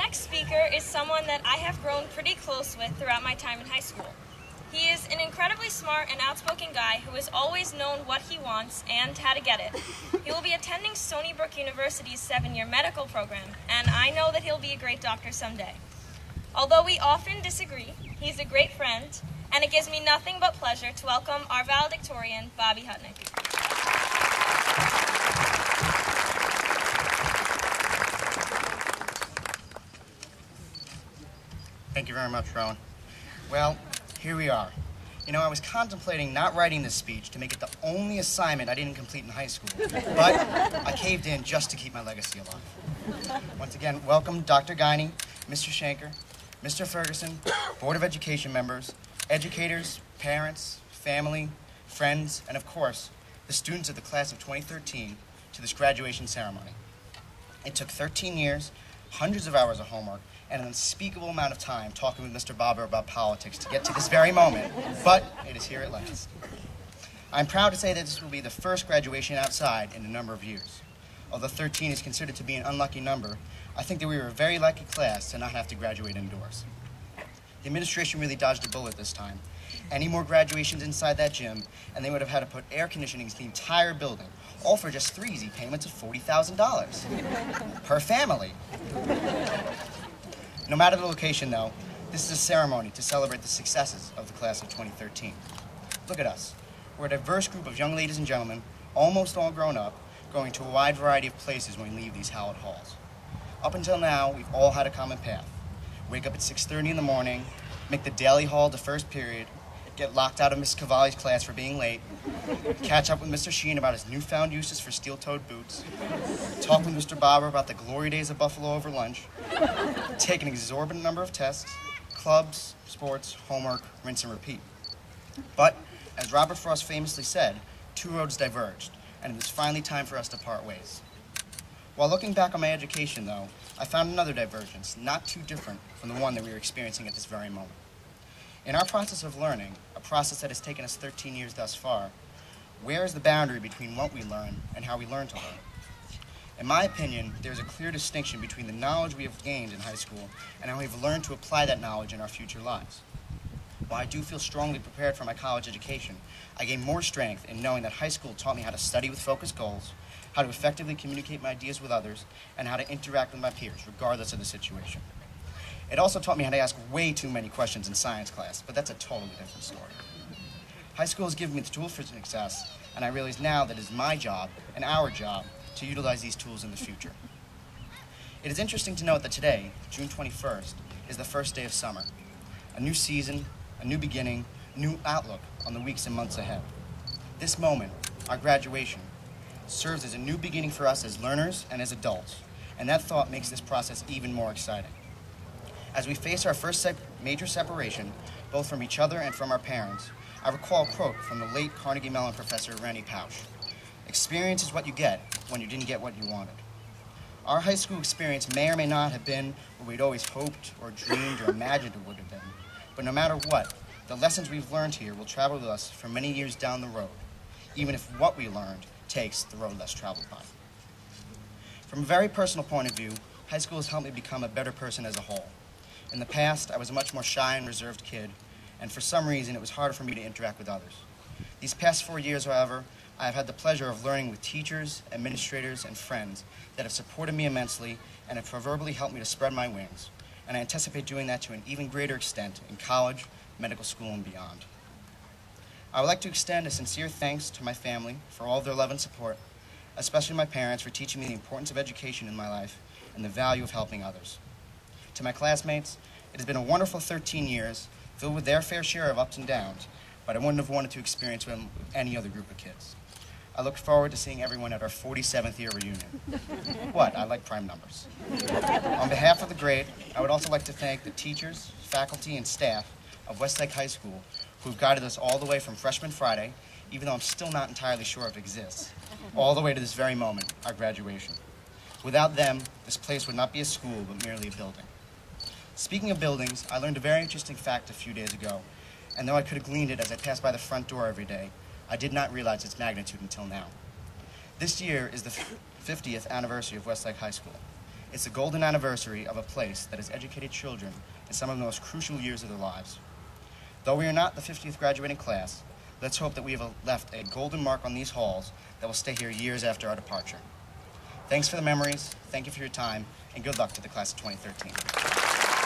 next speaker is someone that I have grown pretty close with throughout my time in high school. He is an incredibly smart and outspoken guy who has always known what he wants and how to get it. He will be attending Stony Brook University's 7-year medical program, and I know that he'll be a great doctor someday. Although we often disagree, he's a great friend, and it gives me nothing but pleasure to welcome our valedictorian, Bobby Hutnik. Thank you very much, Rowan. Well, here we are. You know, I was contemplating not writing this speech to make it the only assignment I didn't complete in high school, but I caved in just to keep my legacy alive. Once again, welcome Dr. Guiney, Mr. Shanker, Mr. Ferguson, Board of Education members, educators, parents, family, friends, and of course, the students of the class of 2013 to this graduation ceremony. It took 13 years, hundreds of hours of homework, and an unspeakable amount of time talking with Mr. Bobber about politics to get to this very moment, but it is here at last. I'm proud to say that this will be the first graduation outside in a number of years. Although 13 is considered to be an unlucky number, I think that we were a very lucky class to not have to graduate indoors. The administration really dodged a bullet this time. Any more graduations inside that gym, and they would have had to put air conditioning in the entire building, all for just 3 easy payments of $40,000 per family. No matter the location, though, this is a ceremony to celebrate the successes of the class of 2013. Look at us. We're a diverse group of young ladies and gentlemen, almost all grown up, going to a wide variety of places when we leave these hallowed halls. Up until now, we've all had a common path. Wake up at 6:30 in the morning, make the daily hall the first period, get locked out of Miss Cavalli's class for being late, catch up with Mr. Sheen about his newfound uses for steel-toed boots, talk with Mr. Bobber about the glory days of Buffalo over lunch, take an exorbitant number of tests, clubs, sports, homework, rinse and repeat. But, as Robert Frost famously said, 2 roads diverged, and it was finally time for us to part ways. While looking back on my education, though, I found another divergence, not too different from the one that we are experiencing at this very moment. In our process of learning, a process that has taken us 13 years thus far, where is the boundary between what we learn and how we learn to learn? In my opinion, there is a clear distinction between the knowledge we have gained in high school and how we've learned to apply that knowledge in our future lives. While I do feel strongly prepared for my college education, I gained more strength in knowing that high school taught me how to study with focused goals, how to effectively communicate my ideas with others, and how to interact with my peers, regardless of the situation. It also taught me how to ask way too many questions in science class, but that's a totally different story. High school has given me the tools for success, and I realize now that it is my job and our job to utilize these tools in the future. It is interesting to note that today, June 21st, is the first day of summer. A new season, a new beginning, new outlook on the weeks and months ahead. This moment, our graduation, serves as a new beginning for us as learners and as adults, and that thought makes this process even more exciting. As we face our first major separation, both from each other and from our parents, I recall a quote from the late Carnegie Mellon professor Randy Pausch. Experience is what you get when you didn't get what you wanted. Our high school experience may or may not have been what we'd always hoped or dreamed or imagined it would have been, but no matter what, the lessons we've learned here will travel with us for many years down the road, even if what we learned takes the road less traveled by. From a very personal point of view, high school has helped me become a better person as a whole. In the past, I was a much more shy and reserved kid, and for some reason, it was harder for me to interact with others. These past 4 years, however, I have had the pleasure of learning with teachers, administrators, and friends that have supported me immensely and have proverbially helped me to spread my wings, and I anticipate doing that to an even greater extent in college, medical school, and beyond. I would like to extend a sincere thanks to my family for all of their love and support, especially my parents for teaching me the importance of education in my life and the value of helping others. To my classmates, it has been a wonderful 13 years, filled with their fair share of ups and downs, but I wouldn't have wanted to experience them with any other group of kids. I look forward to seeing everyone at our 47th year reunion. What? I like prime numbers. On behalf of the grade, I would also like to thank the teachers, faculty, and staff of Westlake High School who've guided us all the way from Freshman Friday, even though I'm still not entirely sure if it exists, all the way to this very moment, our graduation. Without them, this place would not be a school, but merely a building. Speaking of buildings, I learned a very interesting fact a few days ago, and though I could have gleaned it as I passed by the front door every day, I did not realize its magnitude until now. This year is the 50th anniversary of Westlake High School. It's the golden anniversary of a place that has educated children in some of the most crucial years of their lives. Though we are not the 50th graduating class, let's hope that we have left a golden mark on these halls that will stay here years after our departure. Thanks for the memories, thank you for your time, and good luck to the class of 2013.